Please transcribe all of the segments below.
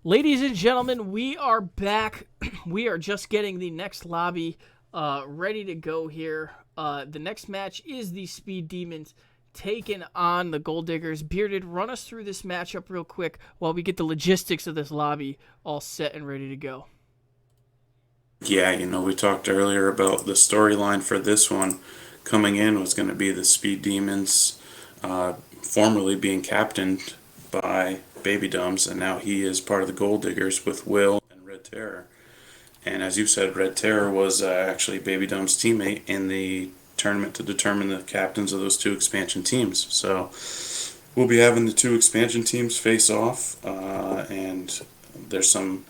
Ladies and gentlemen, we are back. We are just getting the next lobby ready to go here. The next match is the Speed Demons taking on the Gold Diggers. Bearded, run us through this matchup real quick while we get the logistics of this lobby all set and ready to go. Yeah, we talked earlier about the storyline for this one. Coming in was going to be the Speed Demons, formerly being captained by Baby Dumbs, and now he is part of the Gold Diggers with Will and Red Terror. And as you said, Red Terror was actually Baby Dumb's teammate in the tournament to determine the captains of those two expansion teams. So we'll be having the two expansion teams face off, and there's some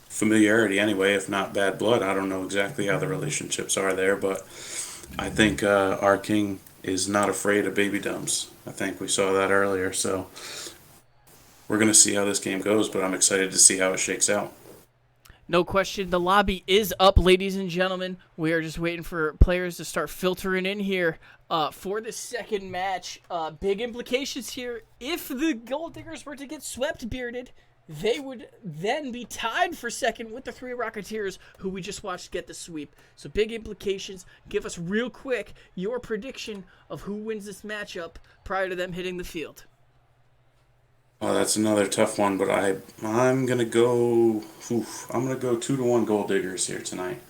familiarity anyway, if not bad blood. I don't know exactly how the relationships are there, but I think our king is not afraid of Baby Dumbs. I think we saw that earlier, so we're going to see how this game goes, but I'm excited to see how it shakes out. No question, the lobby is up, ladies and gentlemen. We are just waiting for players to start filtering in here for the second match. Big implications here. If the Gold Diggers were to get swept, Bearded, they would then be tied for second with the Three Rocketeers, who we just watched get the sweep. So big implications. Give us real quick your prediction of who wins this matchup prior to them hitting the field. Oh, that's another tough one, but I'm gonna go. I'm gonna go 2-1 Gold Diggers here tonight.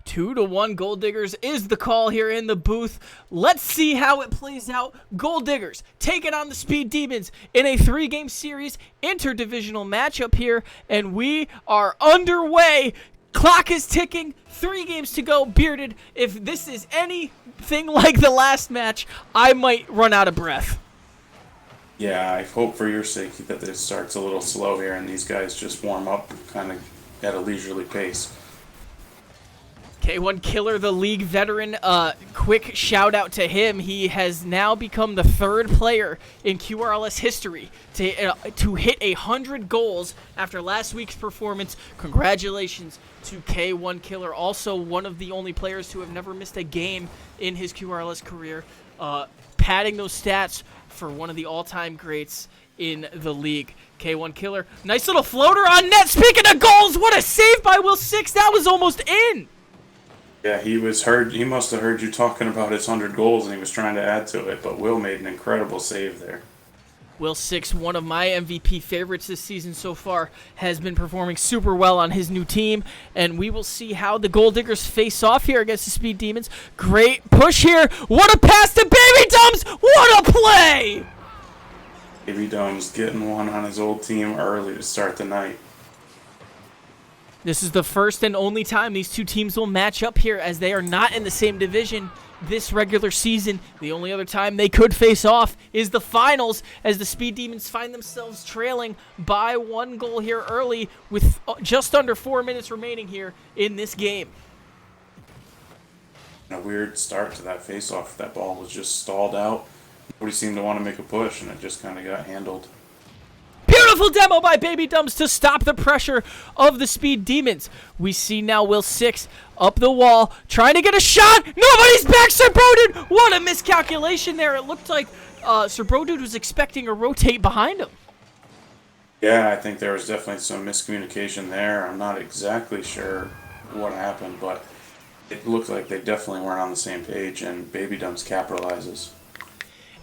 2-1 Gold Diggers is the call here in the booth. Let's see how it plays out. Gold Diggers taking on the Speed Demons in a 3-game series interdivisional matchup here, and we are underway. Clock is ticking. 3 games to go. Bearded, if this is anything like the last match, I might run out of breath. Yeah, I hope for your sake that this starts a little slow here and these guys just warm up kind of at a leisurely pace. K1 Killer, the league veteran, quick shout out to him. He has now become the 3rd player in QRLS history to hit 100 goals after last week's performance. Congratulations to K1 Killer, also one of the only players to have never missed a game in his QRLS career, padding those stats for one of the all-time greats in the league. K1 Killer, nice little floater on net. Speaking of goals, what a save by Will 6. That was almost in. Yeah, he must have heard you talking about his 100 goals and he was trying to add to it, but Will made an incredible save there. Will 6, one of my MVP favorites this season so far, has been performing super well on his new team, and we will see how the Gold Diggers face off here against the Speed Demons. Great push here. What a pass to Baby Dumbs. What a play. Baby Dumbs getting one on his old team early to start the night. This is the first and only time these two teams will match up here, as they are not in the same division this regular season. The only other time they could face off is the finals, as the Speed Demons find themselves trailing by 1 goal here early with just under 4 minutes remaining here in this game. A weird start to that face-off. That ball was just stalled out. Nobody seemed to want to make a push, and it just kind of got handled. Beautiful demo by Baby Dumbs to stop the pressure of the Speed Demons. We see now Will 6 up the wall, trying to get a shot. Nobody's back, Sir Brodude. What a miscalculation there. It looked like Sir Brodude was expecting a rotate behind him. Yeah, I think there was definitely some miscommunication there. I'm not exactly sure what happened, but it looked like they definitely weren't on the same page, and Baby Dumbs capitalizes.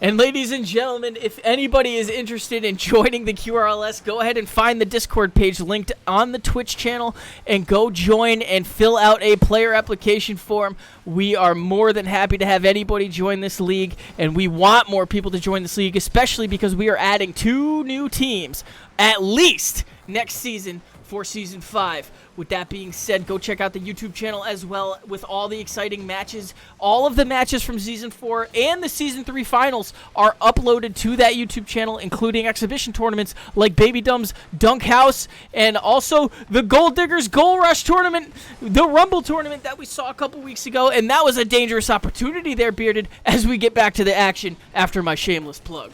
And ladies and gentlemen, if anybody is interested in joining the QRLS, go ahead and find the Discord page linked on the Twitch channel and go join and fill out a player application form. We are more than happy to have anybody join this league, and we want more people to join this league, especially because we are adding 2 new teams at least next season for Season 5. With that being said, go check out the YouTube channel as well with all the exciting matches. All of the matches from Season 4 and the Season 3 finals are uploaded to that YouTube channel, including exhibition tournaments like Baby Dumb's Dunk House and also the Gold Diggers Goal Rush tournament, the Rumble tournament that we saw a couple weeks ago, and that was a dangerous opportunity there, Bearded, as we get back to the action after my shameless plug.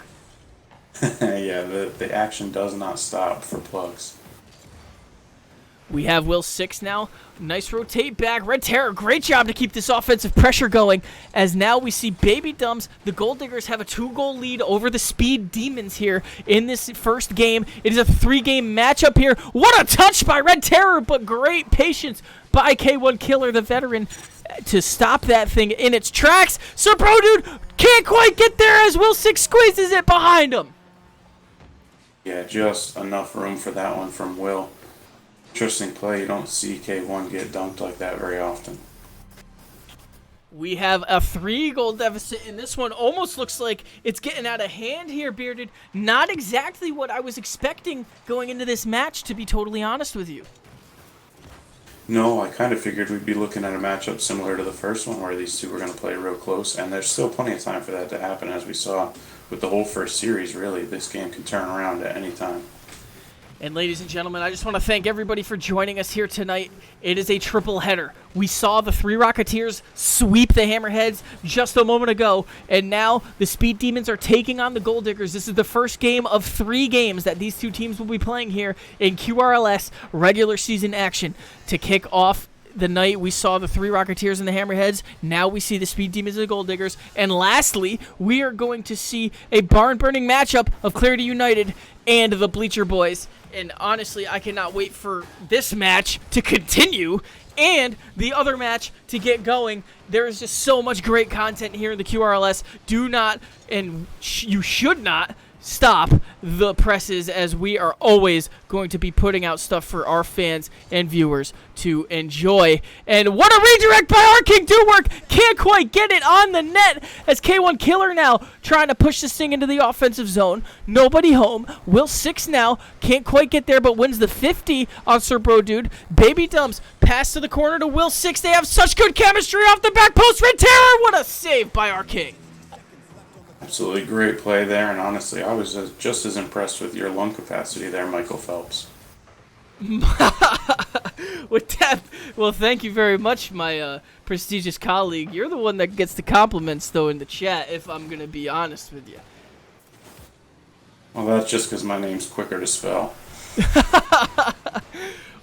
Yeah, the action does not stop for plugs. We have Will 6 now. Nice rotate back. Red Terror, great job to keep this offensive pressure going. As now we see Baby Dumbs. The Gold Diggers have a 2-goal lead over the Speed Demons here in this first game. It is a 3-game matchup here. What a touch by Red Terror, but great patience by K1 Killer, the veteran, to stop that thing in its tracks. So Bro Dude can't quite get there as Will 6 squeezes it behind him. Yeah, just enough room for that one from Will. Interesting play. You don't see K1 get dunked like that very often. We have a 3-goal deficit, and this one almost looks like it's getting out of hand here, Bearded. Not exactly what I was expecting going into this match, to be totally honest with you. No, I kind of figured we'd be looking at a matchup similar to the first one where these two were going to play real close, and there's still plenty of time for that to happen, as we saw with the whole first series, really. This game can turn around at any time. And ladies and gentlemen, I just want to thank everybody for joining us here tonight. It is a triple header. We saw the 3 Rocketeers sweep the Hammerheads just a moment ago, and now the Speed Demons are taking on the Gold Diggers. This is the first game of 3 games that these two teams will be playing here in QRLS regular season action. To kick off the night, we saw the 3 Rocketeers and the Hammerheads. Now we see the Speed Demons and the Gold Diggers. And lastly, we are going to see a barn-burning matchup of Clarity United and the Bleacher Boys. And honestly, I cannot wait for this match to continue and the other match to get going. There is just so much great content here in the QRLS. Do not, and you should not, stop the presses, as we are always going to be putting out stuff for our fans and viewers to enjoy. And what a redirect by our King Do Work! Can't quite get it on the net as K1 Killer now trying to push this thing into the offensive zone. Nobody home. Will 6 now can't quite get there, but wins the 50 on Sir Bro Dude. Baby Dumps pass to the corner to Will 6. They have such good chemistry off the back post. Red Terror! What a save by our King. Absolutely great play there, and honestly, I was just as impressed with your lung capacity there, Michael Phelps. With that, well, thank you very much, my prestigious colleague. You're the one that gets the compliments, though, in the chat, if I'm going to be honest with you. Well, that's just because my name's quicker to spell.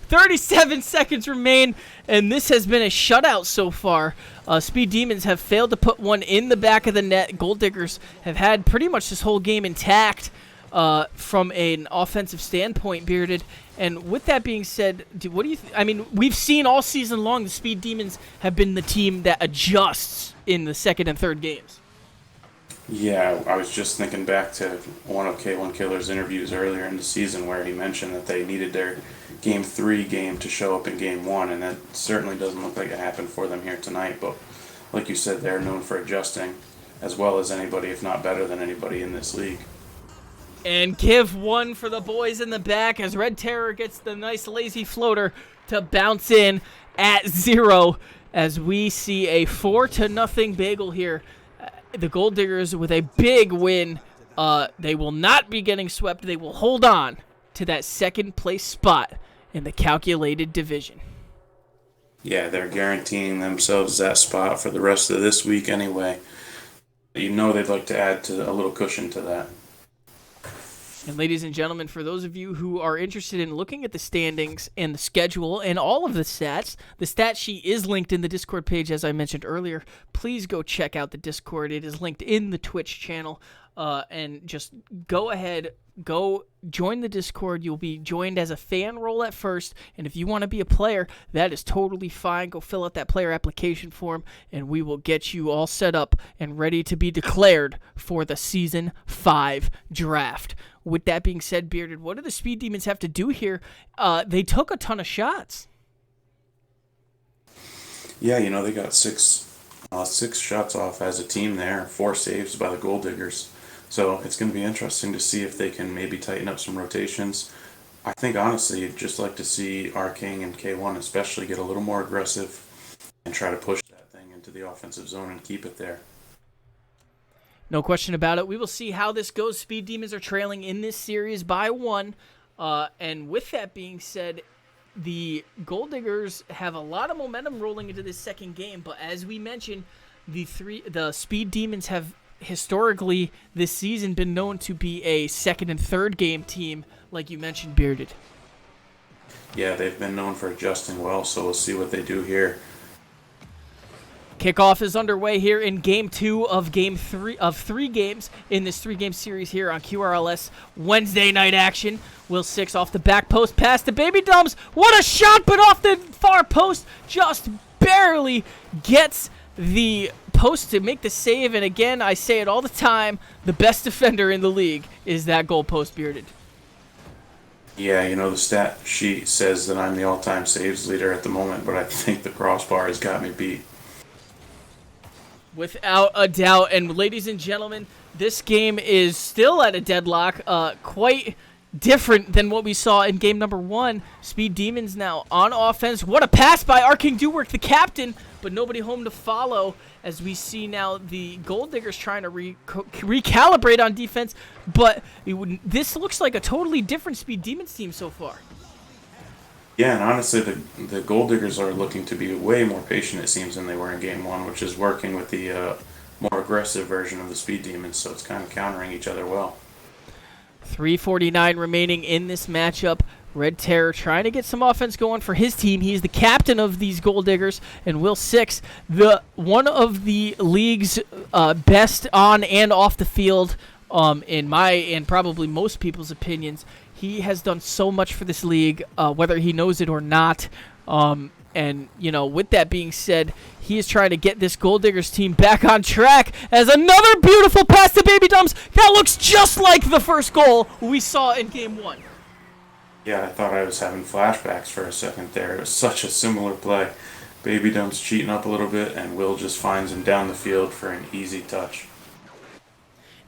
37 seconds remain, and this has been a shutout so far. Speed Demons have failed to put one in the back of the net. Gold Diggers have had pretty much this whole game intact from an offensive standpoint, Bearded. And with that being said, what do you I mean, we've seen all season long the Speed Demons have been the team that adjusts in the second and third games. Yeah, I was just thinking back to one of K1 Killer's interviews earlier in the season where he mentioned that they needed their Game 3 game to show up in Game 1, and that certainly doesn't look like it happened for them here tonight. But like you said, they're known for adjusting as well as anybody, if not better than anybody in this league. And give one for the boys in the back as Red Terror gets the nice lazy floater to bounce in at 0 as we see a 4-0 bagel here. The Gold Diggers with a big win. They will not be getting swept. They will hold on to that second place spot in the calculated division. Yeah, they're guaranteeing themselves that spot for the rest of this week anyway. You know they'd like to add to a little cushion to that. And ladies and gentlemen, for those of you who are interested in looking at the standings and the schedule and all of the stat sheet is linked in the Discord page, as I mentioned earlier. Please go check out the Discord. It is linked in the Twitch channel. And just go ahead, go join the Discord. You'll be joined as a fan role at first, and if you want to be a player, that is totally fine. Go fill out that player application form, and we will get you all set up and ready to be declared for the Season 5 draft. With that being said, Bearded, what do the Speed Demons have to do here? They took a ton of shots. Yeah, you know, they got six shots off as a team there, 4 saves by the Gold Diggers. So it's going to be interesting to see if they can maybe tighten up some rotations. I think, honestly, you'd just like to see our King and K1 especially get a little more aggressive and try to push that thing into the offensive zone and keep it there. No question about it. We will see how this goes. Speed Demons are trailing in this series by 1. And with that being said, the Gold Diggers have a lot of momentum rolling into this second game. But as we mentioned, the Speed Demons have historically this season been known to be a second and third game team, like you mentioned, Bearded. Yeah, they've been known for adjusting well, so we'll see what they do here. Kickoff is underway here in game 2 of game 3 of 3 games in this 3-game series here on QRLS Wednesday night action. Will 6 off the back post pass to Baby Dumbs. What a shot, but off the far post, just barely gets the post to make the save. And again, I say it all the time, the best defender in the league is that goalpost, Bearded. Yeah, you know, the stat sheet says that I'm the all-time saves leader at the moment, but I think the crossbar has got me beat. Without a doubt. And ladies and gentlemen, this game is still at a deadlock. Quite different than what we saw in game number 1. Speed Demons now on offense. What a pass by our King Duwork, the captain, but nobody home to follow, as we see now the Gold Diggers trying to recalibrate on defense. But this looks like a totally different Speed Demons team so far. Yeah, and honestly, the Gold Diggers are looking to be way more patient, it seems, than they were in Game 1, which is working with the more aggressive version of the Speed Demons, so it's kind of countering each other well. 3:49 remaining in this matchup. Red Terror trying to get some offense going for his team. He's the captain of these Gold Diggers, and Will 6, one of the league's best on and off the field, in my and probably most people's opinions. He has done so much for this league, whether he knows it or not. And, you know, with that being said, he is trying to get this Gold Diggers team back on track as another beautiful pass to Baby Dumbs. That looks just like the first goal we saw in Game 1. Yeah, I thought I was having flashbacks for a second there. It was such a similar play. Baby Dump's cheating up a little bit, and Will just finds him down the field for an easy touch.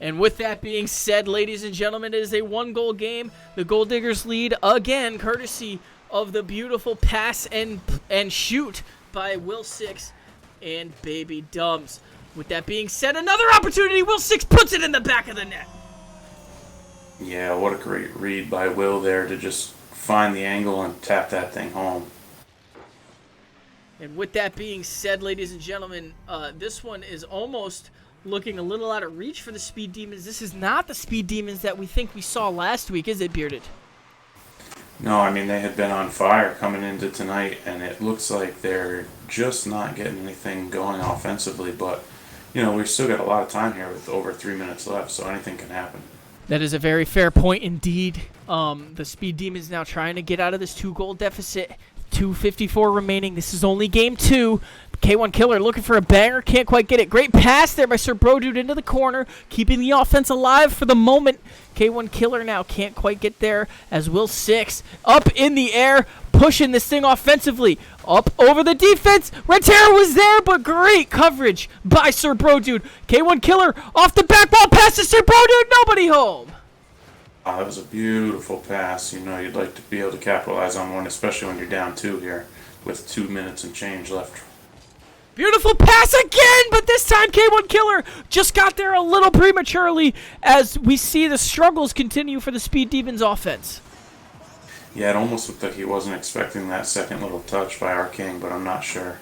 And with that being said, ladies and gentlemen, it is a 1-goal game. The Gold Diggers lead again, courtesy of the beautiful pass and shoot by Will 6 and Baby Dumbs. With that being said, another opportunity. Will 6 puts it in the back of the net. Yeah, what a great read by Will there to just find the angle and tap that thing home. And with that being said, ladies and gentlemen, this one is almost looking a little out of reach for the Speed Demons. This is not the Speed Demons that we think we saw last week, is it, Bearded? No, I mean, they had been on fire coming into tonight, and it looks like they're just not getting anything going offensively. But, you know, we've still got a lot of time here with over 3 minutes left, so anything can happen. That is a very fair point indeed. The Speed Demons now trying to get out of this 2-goal deficit. 2:54 remaining. This is only game 2. K1 Killer looking for a banger. Can't quite get it. Great pass there by Sir Brodude into the corner. Keeping the offense alive for the moment. K1 Killer now can't quite get there as Will 6 up in the air. Pushing this thing offensively. Up over the defense. Red Terror was there, but great coverage by Sir Brodude. K1 Killer off the back wall. Pass to Sir Brodude. Nobody home. That was a beautiful pass. You know, you'd like to be able to capitalize on one, especially when you're down 2 here with 2 minutes and change left. Beautiful pass again, but this time K1 Killer just got there a little prematurely as we see the struggles continue for the Speed Demons offense. Yeah, it almost looked like he wasn't expecting that second little touch by our King, but I'm not sure.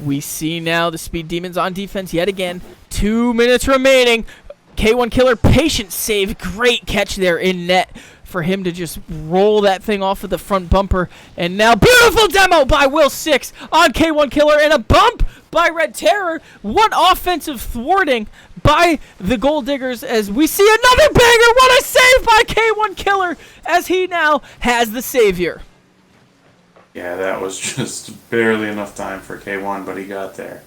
We see now the Speed Demons on defense yet again. 2 minutes remaining. K1 Killer, patient save. Great catch there in net for him to just roll that thing off of the front bumper. And now beautiful demo by Will 6 on K1 Killer and a bump by Red Terror. What offensive thwarting by the Gold Diggers as we see another banger. What a save by K1 Killer as he now has the savior. Yeah, that was just barely enough time for K1, but he got there.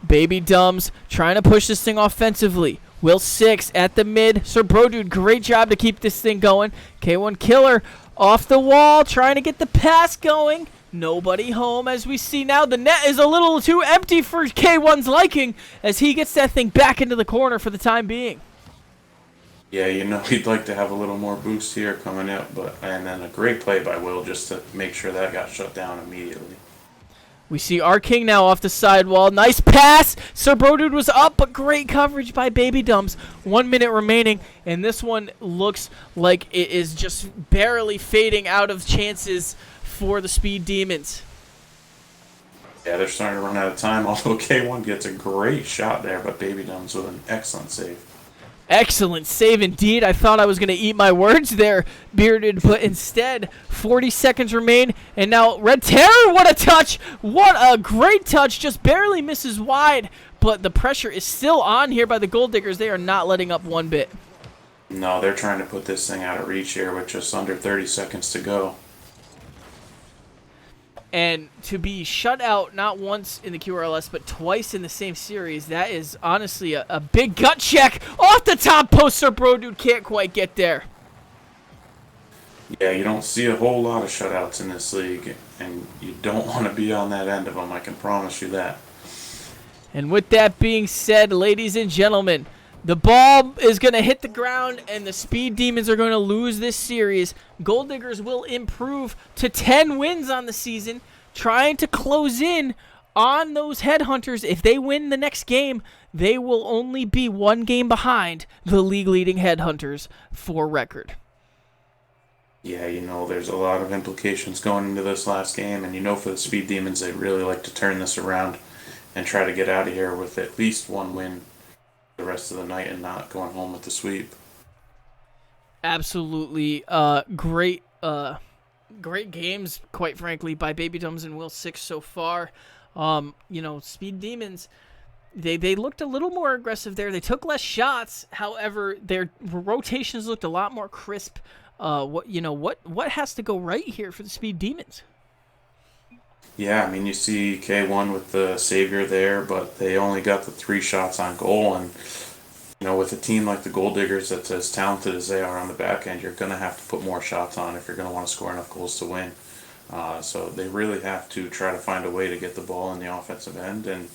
Baby Dumbs trying to push this thing offensively. Will 6 at the mid. Sir Brodude, great job to keep this thing going. K1 Killer off the wall, trying to get the pass going. Nobody home as we see now. The net is a little too empty for K1's liking as he gets that thing back into the corner for the time being. Yeah, you know, he'd like to have a little more boost here coming up, and then a great play by Will just to make sure that got shut down immediately. We see our King now off the sidewall. Nice pass. Sir Brodude was up, but great coverage by Baby Dumbs. 1 minute remaining, and this one looks like it is just barely fading out of chances for the Speed Demons. Yeah, they're starting to run out of time, although K1 gets a great shot there, but Baby Dumbs with an excellent save. Excellent save indeed. I thought I was going to eat my words there, Bearded, but instead, 40 seconds remain, and now Red Terror, what a touch! What a great touch, just barely misses wide, but the pressure is still on here by the Gold Diggers. They are not letting up one bit. No, they're trying to put this thing out of reach here with just under 30 seconds to go. And to be shut out not once in the QRLS, but twice in the same series, that is honestly a big gut check. Off the top post, Sir Bro Dude can't quite get there. Yeah, you don't see a whole lot of shutouts in this league, and you don't want to be on that end of them, I can promise you that. And with that being said, ladies and gentlemen, the ball is going to hit the ground, and the Speed Demons are going to lose this series. Gold Diggers will improve to 10 wins on the season, trying to close in on those Headhunters. If they win the next game, they will only be one game behind the league-leading Headhunters for record. Yeah, there's a lot of implications going into this last game, and for the Speed Demons, they really like to turn this around and try to get out of here with at least one win the rest of the night and not going home with the sweep. Absolutely great games, quite frankly, by Baby Dumbs and Will 6 so far. Speed Demons, they looked a little more aggressive there. They took less shots. However, their rotations looked a lot more crisp. What has to go right here for the Speed Demons? Yeah, you see K1 with the savior there, but they only got the 3 shots on goal, and with a team like the Gold Diggers that's as talented as they are on the back end, you're going to have to put more shots on if you're going to want to score enough goals to win. So they really have to try to find a way to get the ball in the offensive end and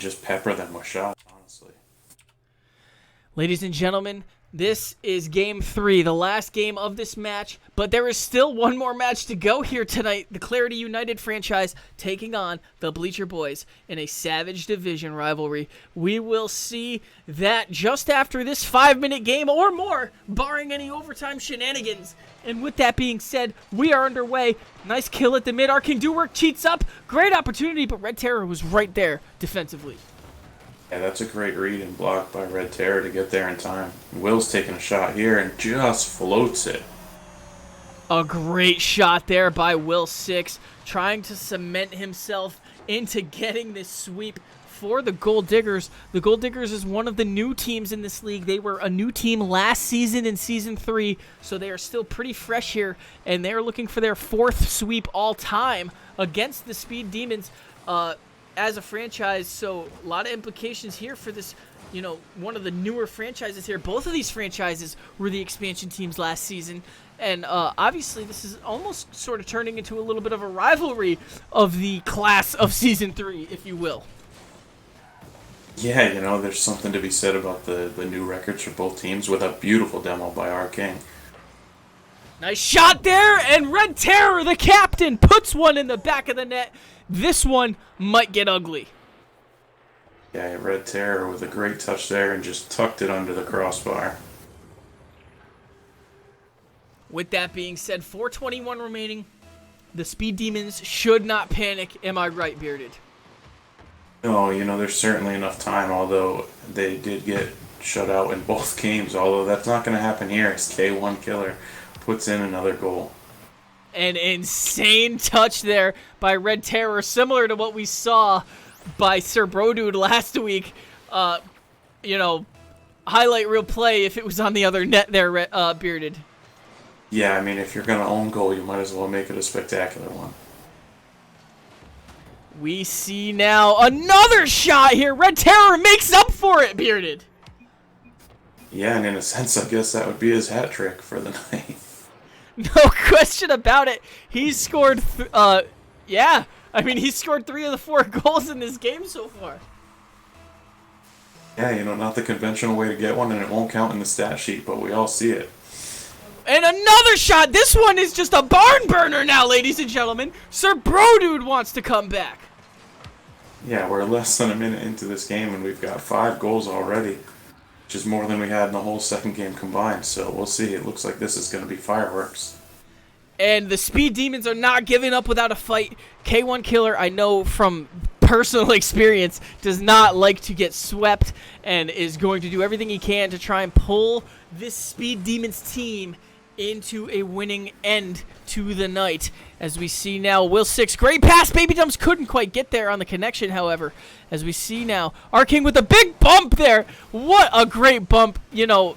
just pepper them with shots, honestly. Ladies and gentlemen, this is Game 3, the last game of this match, but there is still one more match to go here tonight. The Clarity United franchise taking on the Bleacher Boys in a Savage Division rivalry. We will see that just after this 5-minute game or more, barring any overtime shenanigans. And with that being said, we are underway. Nice kill at the mid. Our King Do Work cheats up. Great opportunity, but Red Terror was right there defensively. Yeah, that's a great read and block by Red Terror to get there in time. Will's taking a shot here and just floats it. A great shot there by Will 6, trying to cement himself into getting this sweep for the Gold Diggers. The Gold Diggers is one of the new teams in this league. They were a new team last season in Season 3, so they are still pretty fresh here, and they are looking for their 4th sweep all time against the Speed Demons as a franchise. So a lot of implications here for this, one of the newer franchises here. Both of these franchises were the expansion teams last season. And obviously this is almost sort of turning into a little bit of a rivalry of the class of Season 3, if you will. Yeah, there's something to be said about the new records for both teams with a beautiful demo by our King. Nice shot there, and Red Terror, the captain, puts one in the back of the net. This one might get ugly. Yeah, Red Terror with a great touch there and just tucked it under the crossbar. With that being said, 4:21 remaining. The Speed Demons should not panic. Am I right, Bearded? No, there's certainly enough time, although they did get shut out in both games. Although that's not going to happen here as K1 Killer puts in another goal. An insane touch there by Red Terror, similar to what we saw by Sir Brodude last week. Highlight reel play if it was on the other net there, Bearded. Yeah, if you're going to own goal, you might as well make it a spectacular one. We see now another shot here. Red Terror makes up for it, Bearded. Yeah, and in a sense, I guess that would be his hat trick for the night. No question about it. He's scored, he's scored 3 of the 4 goals in this game so far. Yeah, not the conventional way to get one, and it won't count in the stat sheet, but we all see it. And another shot. This one is just a barn burner now, ladies and gentlemen. Sir Brodude wants to come back. Yeah, we're less than a minute into this game, and we've got 5 goals already, which is more than we had in the whole second game combined. So we'll see. It looks like this is going to be fireworks. And the Speed Demons are not giving up without a fight. K1 Killer, I know from personal experience, does not like to get swept and is going to do everything he can to try and pull this Speed Demons team into a winning end to the night. As we see now, Will 6, great pass. Baby Dumps couldn't quite get there on the connection, however. As we see now, our King with a big bump there. What a great bump. You know,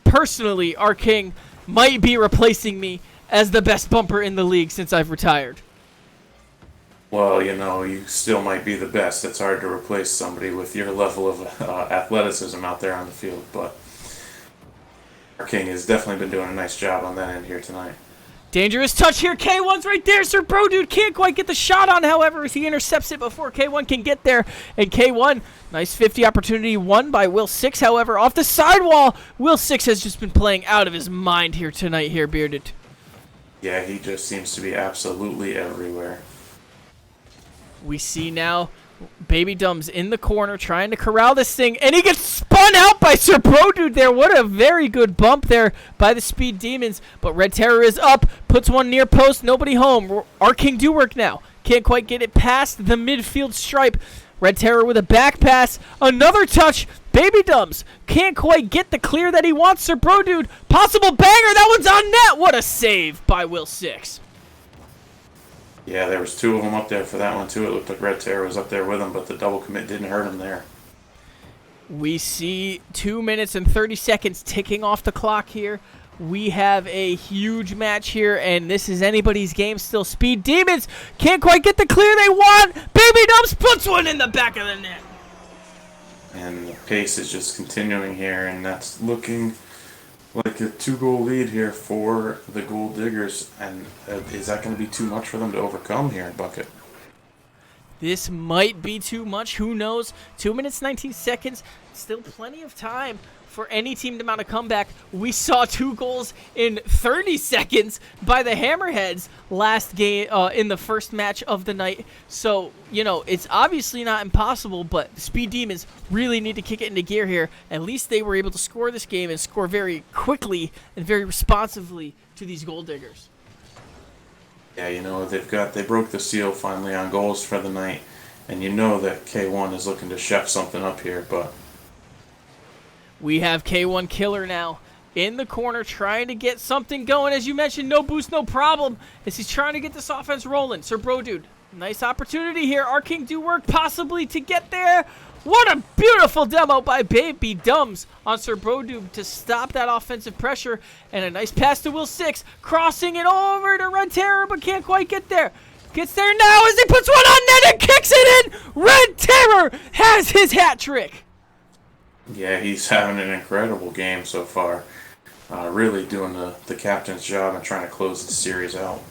personally, our King might be replacing me as the best bumper in the league since I've retired. Well, you know, you still might be the best. It's hard to replace somebody with your level of athleticism out there on the field, but our King has definitely been doing a nice job on that end here tonight. Dangerous touch here. K1's right there. Sir Bro Dude can't quite get the shot on, however, as he intercepts it before K1 can get there. And K1, nice 50 opportunity won by Will 6, however, off the sidewall. Will 6 has just been playing out of his mind here tonight here, Bearded. Yeah, he just seems to be absolutely everywhere. We see now Baby Dumb's in the corner trying to corral this thing, and he gets spun out by Sir Bro Dude there. What a very good bump there by the Speed Demons. But Red Terror is up, puts one near post, nobody home. Our King do work now. Can't quite get it past the midfield stripe. Red Terror with a back pass. Another touch. Baby Dumbs can't quite get the clear that he wants. Sir Bro Dude, possible banger. That one's on net. What a save by Will 6. Yeah, there was two of them up there for that one, too. It looked like Red Terror was up there with him, but the double commit didn't hurt him there. We see 2 minutes and 30 seconds ticking off the clock here. We have a huge match here, and this is anybody's game still. Speed Demons can't quite get the clear they want. Baby Dumps puts one in the back of the net. And the pace is just continuing here, and that's looking like a 2-goal lead here for the Gold Diggers. And is that going to be too much for them to overcome here in Bucket? This might be too much. Who knows? 2 minutes, 19 seconds. Still plenty of time for any team to mount a comeback. We saw 2 goals in 30 seconds by the Hammerheads last game in the first match of the night. So, you know, it's obviously not impossible, but the Speed Demons really need to kick it into gear here. At least they were able to score this game and score very quickly and very responsively to these Gold Diggers. Yeah, you know, they broke the seal finally on goals for the night, and you know that K1 is looking to chef something up here, but we have K1 Killer now in the corner trying to get something going. As you mentioned, no boost, no problem, as he's trying to get this offense rolling. Sir Bro Dude, nice opportunity here. Our King do work possibly to get there. What a beautiful demo by Baby Dumbs on Sir Bro Dude to stop that offensive pressure. And a nice pass to Will 6, crossing it over to Red Terror, but can't quite get there. Gets there now as he puts one on net and kicks it in. Red Terror has his hat trick. yeah, he's having an incredible game so far. Really doing the captain's job and trying to close the series out.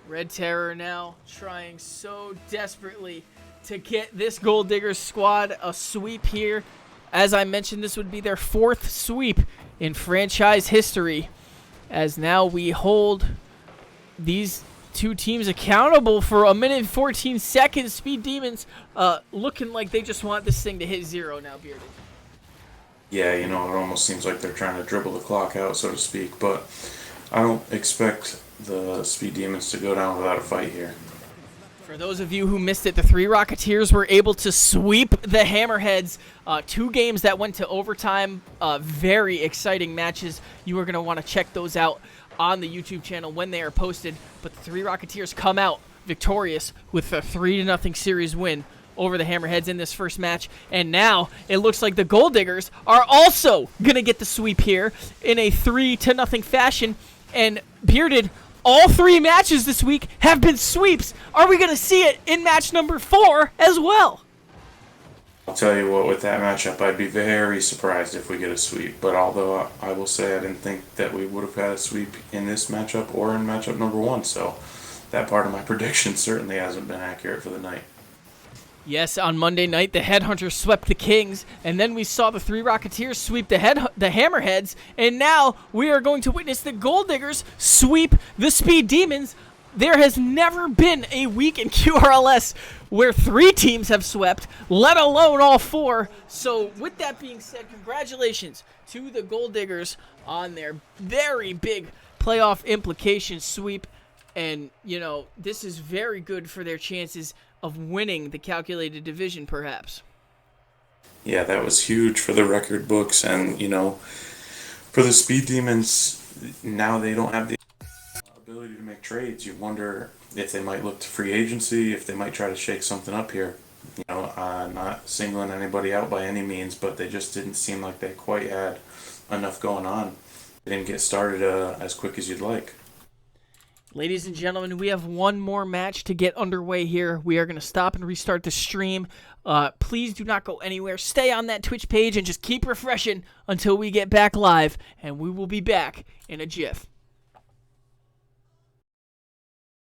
Red Terror now trying so desperately to get this Gold Diggers squad a sweep here. As I mentioned, this would be their 4th sweep in franchise history, as now we hold these two teams accountable for 1 minute and 14 seconds. Speed Demons looking like they just want this thing to hit 0 now, Bearded. Yeah, you know, it almost seems like they're trying to dribble the clock out, so to speak, but I don't expect the Speed Demons to go down without a fight here. For those of you who missed it, the 3 Rocketeers were able to sweep the Hammerheads. 2 games that went to overtime. Very exciting matches. You are going to want to check those out on the YouTube channel when they are posted. But the 3 Rocketeers come out victorious with a 3-0 series win over the Hammerheads in this first match. And now it looks like the Gold Diggers are also going to get the sweep here in a 3-0 fashion. And Bearded, all 3 matches this week have been sweeps. Are we going to see it in match number 4 as well? I'll tell you what, with that matchup, I'd be very surprised if we get a sweep. But although I will say I didn't think that we would have had a sweep in this matchup or in matchup number 1, so that part of my prediction certainly hasn't been accurate for the night. Yes, on Monday night, the Headhunters swept the Kings, and then we saw the 3 Rocketeers sweep the Hammerheads, and now we are going to witness the Gold Diggers sweep the Speed Demons. There has never been a week in QRLS where 3 teams have swept, let alone all 4. So with that being said, congratulations to the Gold Diggers on their very big playoff implications sweep. And, this is very good for their chances of winning the calculated division, perhaps. Yeah, that was huge for the record books. And, for the Speed Demons, now they don't have the ability to make trades. You wonder if they might look to free agency, if they might try to shake something up here. Not singling anybody out by any means, but they just didn't seem like they quite had enough going on. They didn't get started as quick as you'd like. Ladies and gentlemen, we have one more match to get underway here. We are going to stop and restart the stream. Please do not go anywhere. Stay on that Twitch page and just keep refreshing until we get back live, and we will be back in a jiff.